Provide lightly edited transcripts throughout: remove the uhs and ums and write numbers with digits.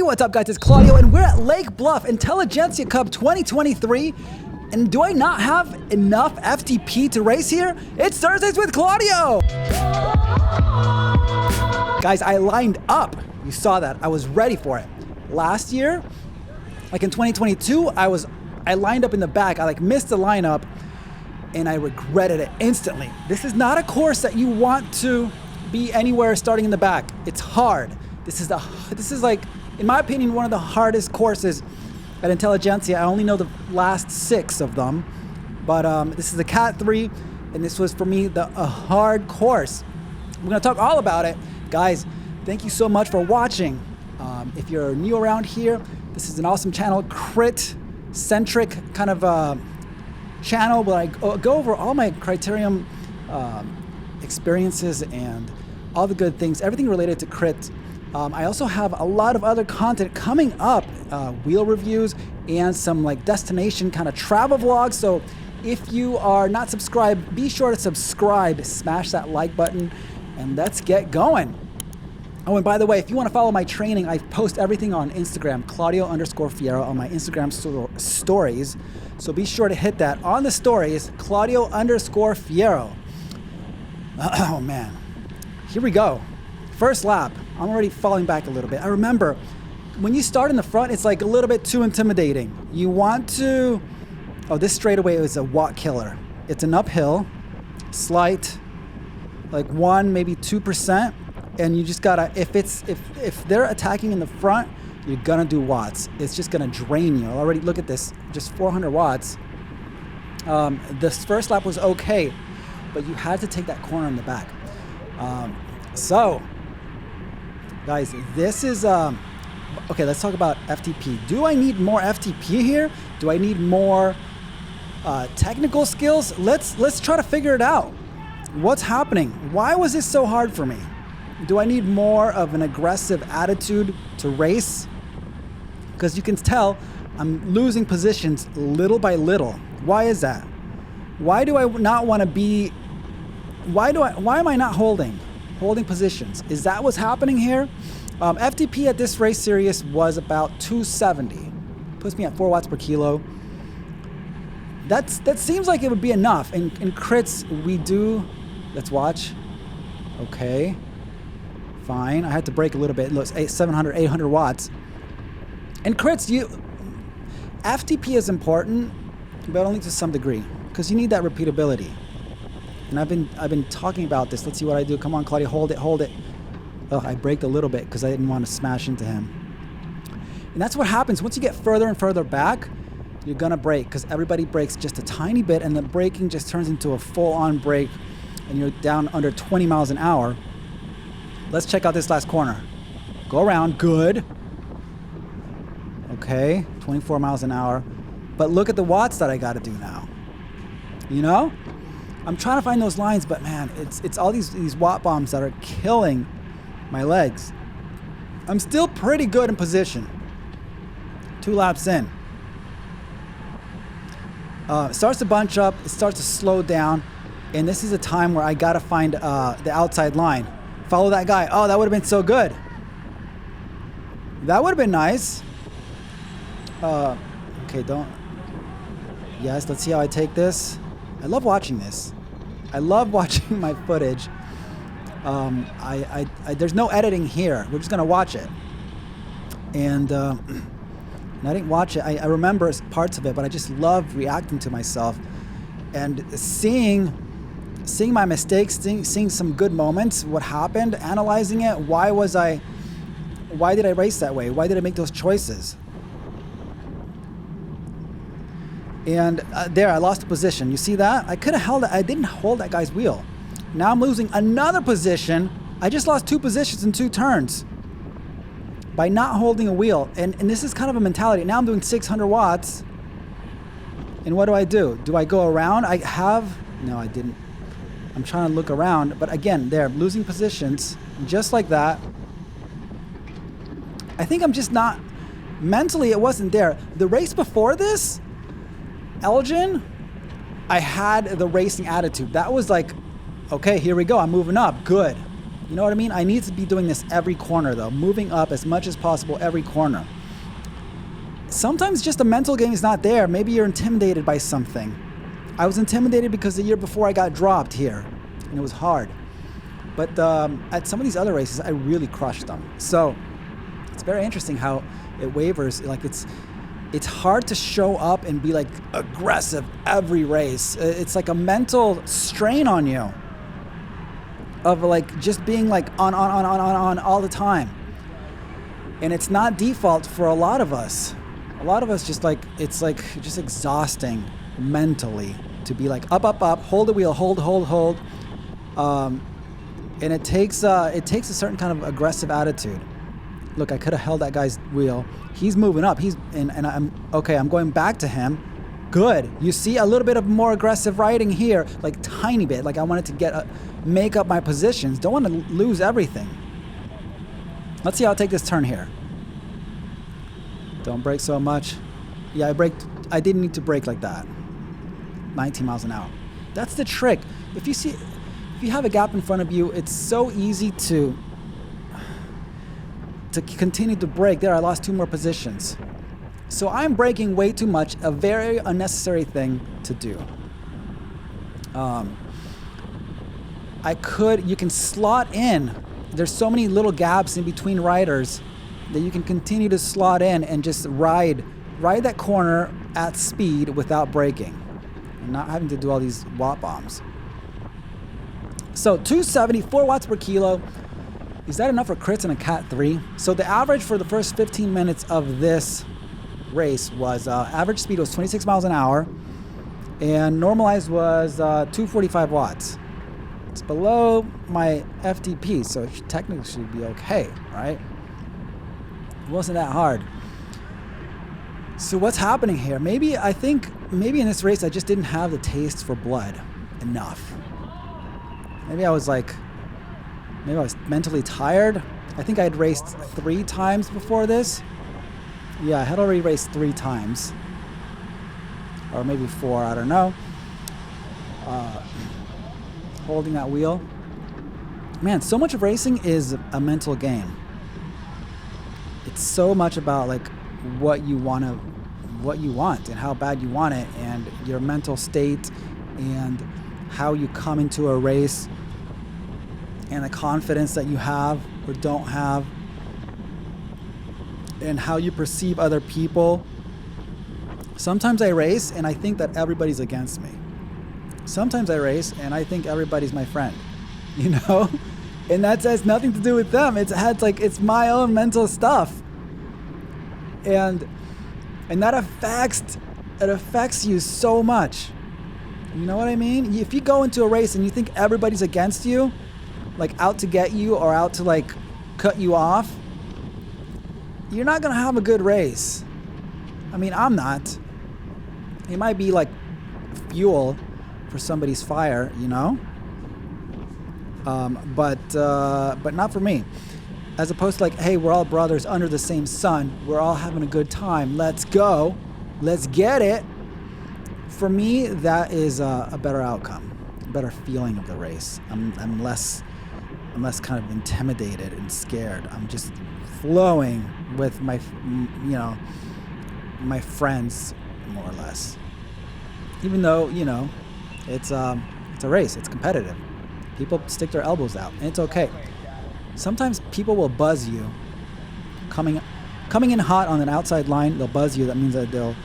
what's up guys, it's Claudio and we're at Lake Bluff Intelligentsia Cup 2023. And do I not have enough FTP to race here? It's Thursdays with Claudio! Guys, I lined up. You saw that. I was ready for it. Last year, like in 2022, I lined up in the back. I missed the lineup and I regretted it instantly. This is not a course that you want to be anywhere starting in the back. It's hard. This is like, in my opinion, one of the hardest courses at Intelligentsia. I only know the last 6 of them, but this is a Cat 3, and this was for me a hard course. We're gonna talk all about it. Guys, thank you so much for watching. If you're new around here, this is an awesome channel, crit-centric kind of channel where I go over all my criterium experiences and all the good things, everything related to crit. I also have a lot of other content coming up, wheel reviews and some like destination kind of travel vlogs. So if you are not subscribed, be sure to subscribe, smash that like button, and let's get going. Oh, and by the way, if you want to follow my training, I post everything on Instagram, Claudio_Fierro on my Instagram stories. So be sure to hit that on the stories, Claudio_Fierro. Oh man, here we go. First lap. I'm already falling back a little bit. I remember when you start in the front, it's like a little bit too intimidating. You want to, oh, this straightaway is a watt killer. It's an uphill, slight, like 1, maybe 2%. And you just gotta, if they're attacking in the front, you're gonna do watts. It's just gonna drain you. Already, look at this, just 400 watts. This first lap was okay, but you had to take that corner in the back. So, guys, this is, okay, let's talk about FTP. Do I need more FTP here? Do I need more technical skills? Let's try to figure it out. What's happening? Why was this so hard for me? Do I need more of an aggressive attitude to race? Because you can tell I'm losing positions little by little. Why is that? Why do I not want to be, why am I not holding positions? Is that what's happening here? FTP at this race series was about 270. Puts me at 4 watts per kilo. That seems like it would be enough. In crits, we do, let's watch. Okay, fine. I had to brake a little bit. Look, 700, 800 watts. In crits, FTP is important, but only to some degree, because you need that repeatability. And I've been talking about this. Let's see what I do. Come on, Claudia, hold it. Oh, I braked a little bit because I didn't want to smash into him. And that's what happens. Once you get further and further back, you're gonna brake because everybody brakes just a tiny bit and the braking just turns into a full-on brake and you're down under 20 miles an hour. Let's check out this last corner. Go around, good. Okay, 24 miles an hour. But look at the watts that I gotta do now. You know? I'm trying to find those lines, but man, it's all these watt bombs that are killing my legs. I'm still pretty good in position. 2 laps in. It starts to bunch up, it starts to slow down, and this is a time where I gotta find the outside line. Follow that guy. Oh, that would have been so good. That would have been nice. Okay, don't. Yes, let's see how I take this. I love watching this. I love watching my footage. There's no editing here. We're just gonna watch it. And I didn't watch it. I remember parts of it, but I just love reacting to myself and seeing my mistakes, seeing some good moments, what happened, analyzing it. Why did I race that way? Why did I make those choices? And there, I lost a position. You see that? I could have held it. I didn't hold that guy's wheel. Now I'm losing another position. I just lost 2 positions in 2 turns by not holding a wheel. And this is kind of a mentality. Now I'm doing 600 watts. And what do? Do I go around? No, I didn't. I'm trying to look around. But again, there, losing positions just like that. I think I'm just not, mentally it wasn't there. The race before this, Elgin, I had the racing attitude. That was like, okay, here we go. I'm moving up. Good. You know what I mean? I need to be doing this every corner though, moving up as much as possible every corner. Sometimes just the mental game is not there. Maybe you're intimidated by something. I was intimidated because the year before I got dropped here, and it was hard. But at some of these other races, I really crushed them. So it's very interesting how it wavers. Like it's hard to show up and be like aggressive every race. It's like a mental strain on you of like just being like on all the time. And it's not default for a lot of us. A lot of us just like, it's like just exhausting mentally to be like up, hold the wheel, hold. And it takes a certain kind of aggressive attitude. Look, I could have held that guy's wheel. He's moving up. And I'm okay. I'm going back to him. Good. You see a little bit of more aggressive riding here, like tiny bit. Like I wanted to make up my positions. Don't want to lose everything. Let's see how I take this turn here. Don't brake so much. Yeah, I didn't need to brake like that. 19 miles an hour. That's the trick. If you have a gap in front of you, it's so easy to continue to brake. There, I lost 2 more positions. So I'm braking way too much, a very unnecessary thing to do. You can slot in. There's so many little gaps in between riders that you can continue to slot in and just ride that corner at speed without braking and not having to do all these watt bombs. So 270, 4 watts per kilo. Is that enough for crits in a Cat 3? So the average for the first 15 minutes of this race was, average speed was 26 miles an hour and normalized was 245 watts. It's below my FTP, so it technically should be okay, right? It wasn't that hard. So what's happening here? Maybe in this race I just didn't have the taste for blood enough. Maybe I was mentally tired. I think I had raced 3 times before this. Yeah, I had already raced 3 times. Or maybe 4, I don't know. Holding that wheel. Man, so much of racing is a mental game. It's so much about like what you want and how bad you want it and your mental state and how you come into a race and the confidence that you have or don't have and how you perceive other people. Sometimes I race and I think that everybody's against me. Sometimes I race and I think everybody's my friend, you know? And that has nothing to do with them. It's my own mental stuff. And that affects you so much. You know what I mean? If you go into a race and you think everybody's against you, like out to get you or out to like cut you off, you're not gonna have a good race. I mean, I'm not. It might be like fuel for somebody's fire, you know? But not for me. As opposed to like, hey, we're all brothers under the same sun. We're all having a good time. Let's go. Let's get it. For me, that is a better outcome, a better feeling of the race. I'm less kind of intimidated and scared. I'm just flowing with my friends, more or less. Even though, it's a race. It's competitive. People stick their elbows out, and it's okay. Sometimes people will buzz you. Coming in hot on an outside line, they'll buzz you. That means that they'll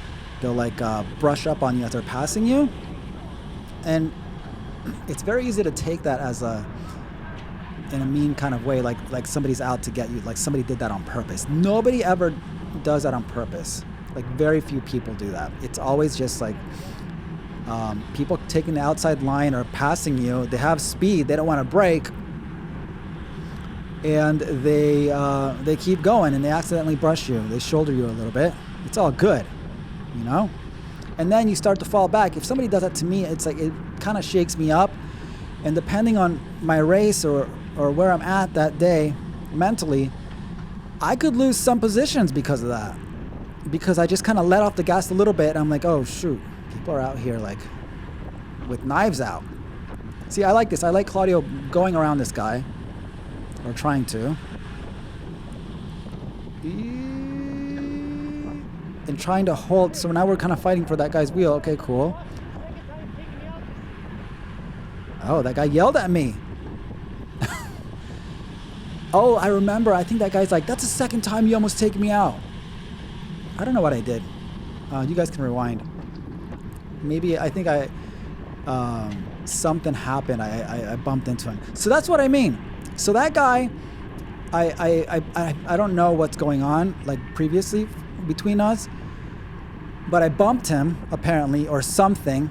brush up on you as they're passing you. And it's very easy to take that as in a mean kind of way, like somebody's out to get you, like somebody did that on purpose. Nobody ever does that on purpose. Like very few people do that. It's always just like people taking the outside line or passing you. They have speed. They don't want to brake. And they keep going and they accidentally brush you. They shoulder you a little bit. It's all good, you know? And then you start to fall back. If somebody does that to me, it's like it kind of shakes me up. And depending on my race or where I'm at that day mentally, I could lose some positions because of that. Because I just kind of let off the gas a little bit and I'm like, oh shoot, people are out here like with knives out. See, I like this. I like Claudio going around this guy. Or trying to. And trying to hold. So now we're kind of fighting for that guy's wheel. Okay, cool. Oh, that guy yelled at me. Oh, I remember. I think that guy's like, that's the second time you almost take me out. I don't know what I did. You guys can rewind. Maybe I think something happened. I bumped into him. So that's what I mean. So that guy, I don't know what's going on like previously between us, but I bumped him apparently or something,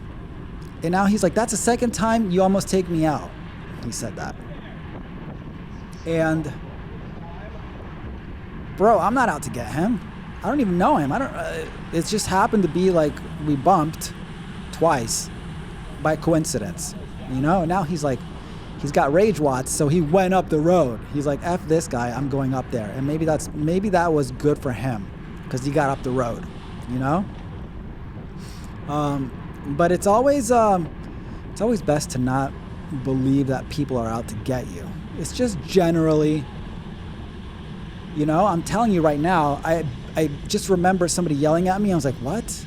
and now he's like, that's the second time you almost take me out. He said that. And bro, I'm not out to get him. I don't even know him. It just happened to be like we bumped twice by coincidence, you know. Now he's like, he's got rage watts, so he went up the road. He's like, F this guy, I'm going up there. And maybe that was good for him because he got up the road, you know. But it's always best to not believe that people are out to get you. It's just generally, you know, I'm telling you right now, I just remember somebody yelling at me. I was like, what?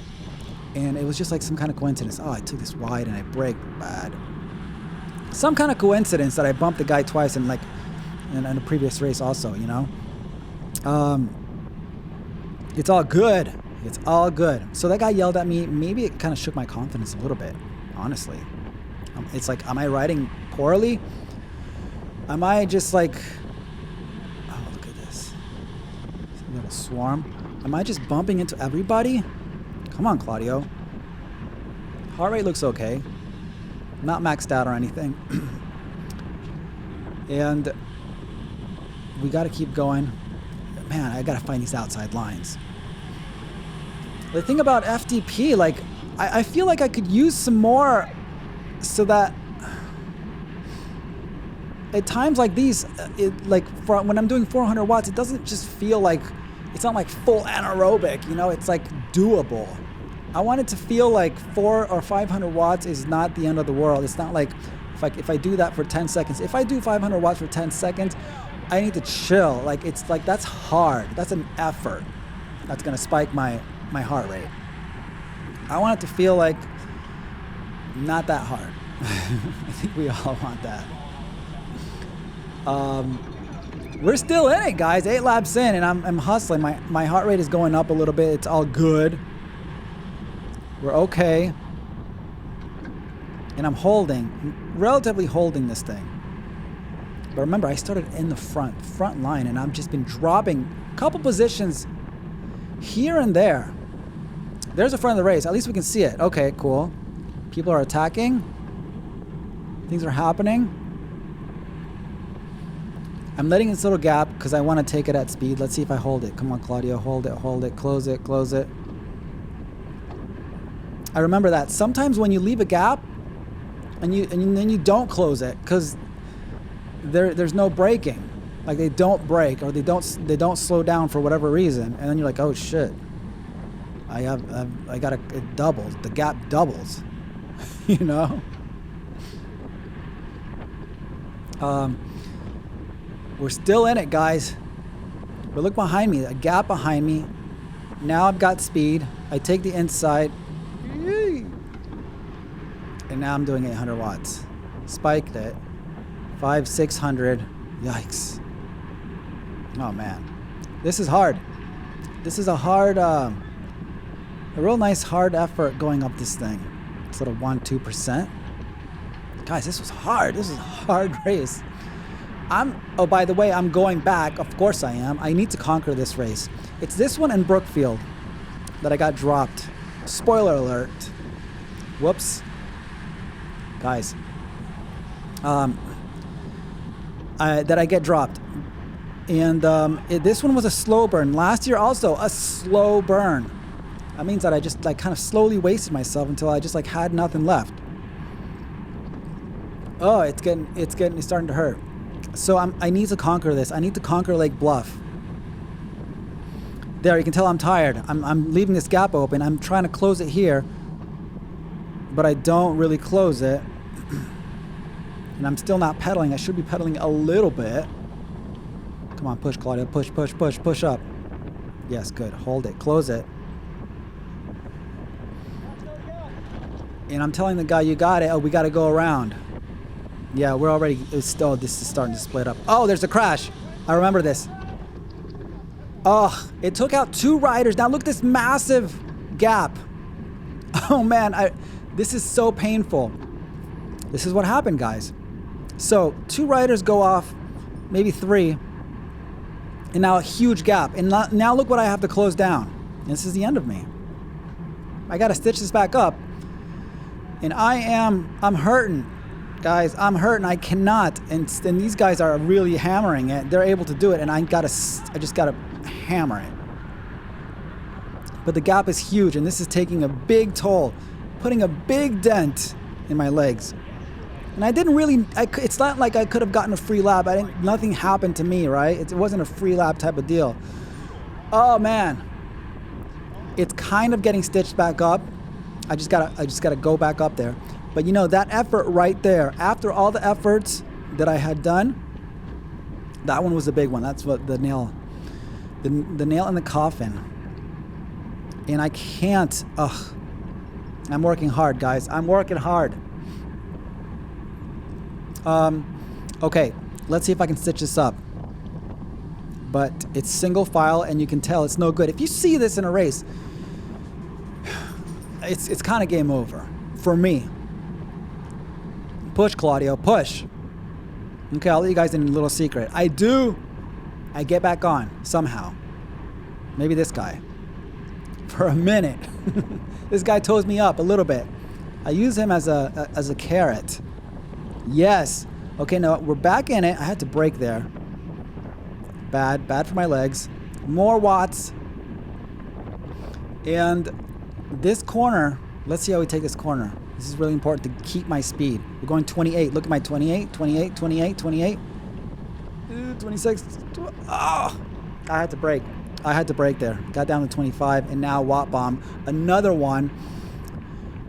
And it was just like some kind of coincidence. Oh, I took this wide and I braked bad. Some kind of coincidence that I bumped the guy twice in a previous race also, you know. It's all good. It's all good. So that guy yelled at me. Maybe it kind of shook my confidence a little bit, honestly. It's like, am I riding poorly? Am I just like, oh, look at this. A little swarm. Am I just bumping into everybody? Come on, Claudio. Heart rate looks okay. Not maxed out or anything. And we got to keep going. Man, I got to find these outside lines. The thing about FTP, like, I feel like I could use some more so that at times like these, when I'm doing 400 watts, it doesn't just feel like, it's not like full anaerobic, you know, it's like doable. I want it to feel like 400 or 500 watts is not the end of the world. It's not like if I do that for 10 seconds, if I do 500 watts for 10 seconds, I need to chill. Like, it's like, that's hard. That's an effort. That's going to spike my heart rate. I want it to feel like not that hard. I think we all want that. We're still in it, guys. 8 laps in, and I'm hustling. My heart rate is going up a little bit. It's all good. We're okay. And I'm relatively holding this thing. But remember, I started in the front line, and I've just been dropping a couple positions here and there. There's the front of the race. At least we can see it. Okay, cool. People are attacking. Things are happening. I'm letting this little gap because I want to take it at speed. Let's see if I hold it. Come on, Claudio. Hold it. Close it. I remember that. Sometimes when you leave a gap and then you don't close it because there's no braking. Like, they don't brake or they don't slow down for whatever reason. And then you're like, oh, shit. It doubles. The gap doubles. You know? We're still in it, guys. But look behind me, a gap behind me. Now I've got speed. I take the inside. And now I'm doing 800 watts. Spiked it. 600. Yikes. Oh, man. This is hard. This is a hard, a real nice hard effort going up this thing. It's a little 1-2%. Guys, this was hard. This was a hard race. Oh, by the way, I'm going back. Of course I am. I need to conquer this race. It's this one in Brookfield that I got dropped. Spoiler alert. Whoops. Guys. That I get dropped. And this one was a slow burn. Last year also a slow burn. That means that I just like kind of slowly wasted myself until I just like had nothing left. Oh, it's starting to hurt. So I need to conquer this. I need to conquer Lake Bluff. There, you can tell I'm tired. I'm leaving this gap open. I'm trying to close it here, but I don't really close it. And I'm still not pedaling. I should be pedaling a little bit. Come on, push, Claudio. Push, push, push, push up. Yes, good. Hold it. Close it. And I'm telling the guy, you got it. Oh, we got to go around. Yeah, we're already... this is starting to split up. Oh, there's a crash. I remember this. Oh, it took out 2 riders. Now look at this massive gap. Oh, man. This is so painful. This is what happened, guys. So 2 riders go off, maybe 3. And now a huge gap. And now look what I have to close down. This is the end of me. I got to stitch this back up. And I'm hurting. Guys, I'm hurting. I cannot. And these guys are really hammering it. They're able to do it. And I just got to hammer it. But the gap is huge. And this is taking a big toll. Putting a big dent in my legs. And I didn't really, it's not like I could have gotten a free lap. Nothing happened to me, right? It wasn't a free lap type of deal. Oh, man. It's kind of getting stitched back up. I just gotta go back up there. But you know, that effort right there, after all the efforts that I had done, that one was the big one. That's what the nail in the coffin. And I can't, I'm working hard, guys. I'm working hard. Okay, let's see if I can stitch this up. But it's single file and you can tell it's no good. If you see this in a race, it's kind of game over for me. Push, Claudio, push. Okay, I'll let you guys in a little secret. I get back on somehow. Maybe this guy. For a minute. This guy toes me up a little bit. I use him as a carrot. Yes. Okay, now we're back in it. I had to brake there. Bad for my legs. More watts. And this corner, let's see how we take this corner. This is really important to keep my speed. We're going 28. Look at my 28, 28, 28, 28. 26. Oh, I had to brake. I had to brake there. Got down to 25 and now watt bomb. Another one.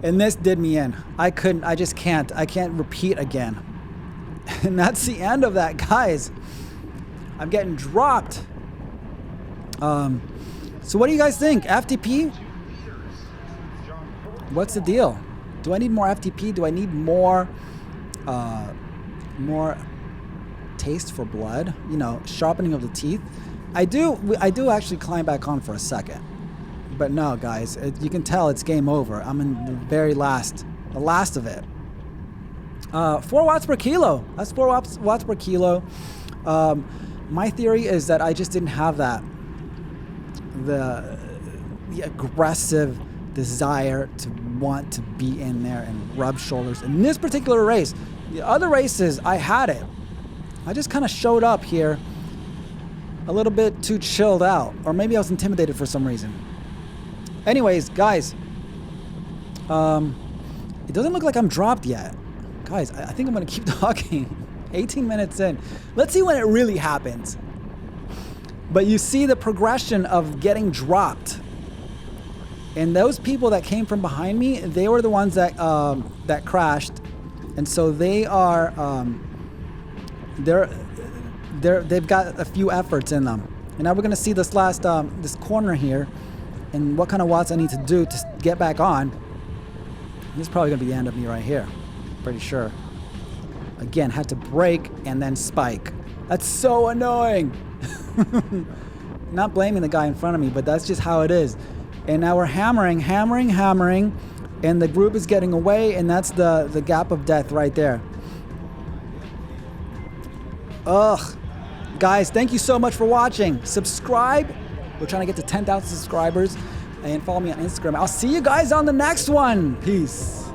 And this did me in. I can't repeat again. And that's the end of that, guys. I'm getting dropped. So what do you guys think? FTP? What's the deal? Do I need more FTP? Do I need more taste for blood? You know, sharpening of the teeth. I do actually climb back on for a second. But no, guys, you can tell it's game over. I'm in the very last, the last of it. 4 watts per kilo. That's 4 watts per kilo. My theory is that I just didn't have the aggressive desire to want to be in there and rub shoulders. In this particular race, the other races, I had it. I just kind of showed up here a little bit too chilled out. Or maybe I was intimidated for some reason. Anyways, guys, it doesn't look like I'm dropped yet. Guys, I think I'm going to keep talking. 18 minutes in. Let's see when it really happens. But you see the progression of getting dropped. And those people that came from behind me, they were the ones that that crashed. And so they are, they've got a few efforts in them. And now we're going to see this last, this corner here. And what kind of watts I need to do to get back on. This is probably going to be the end of me right here. Pretty sure. Again, had to brake and then spike. That's so annoying. Not blaming the guy in front of me, but that's just how it is. And now we're hammering, and the group is getting away, and that's the gap of death right there. Ugh. Guys, thank you so much for watching. Subscribe. We're trying to get to 10,000 subscribers. And follow me on Instagram. I'll see you guys on the next one. Peace.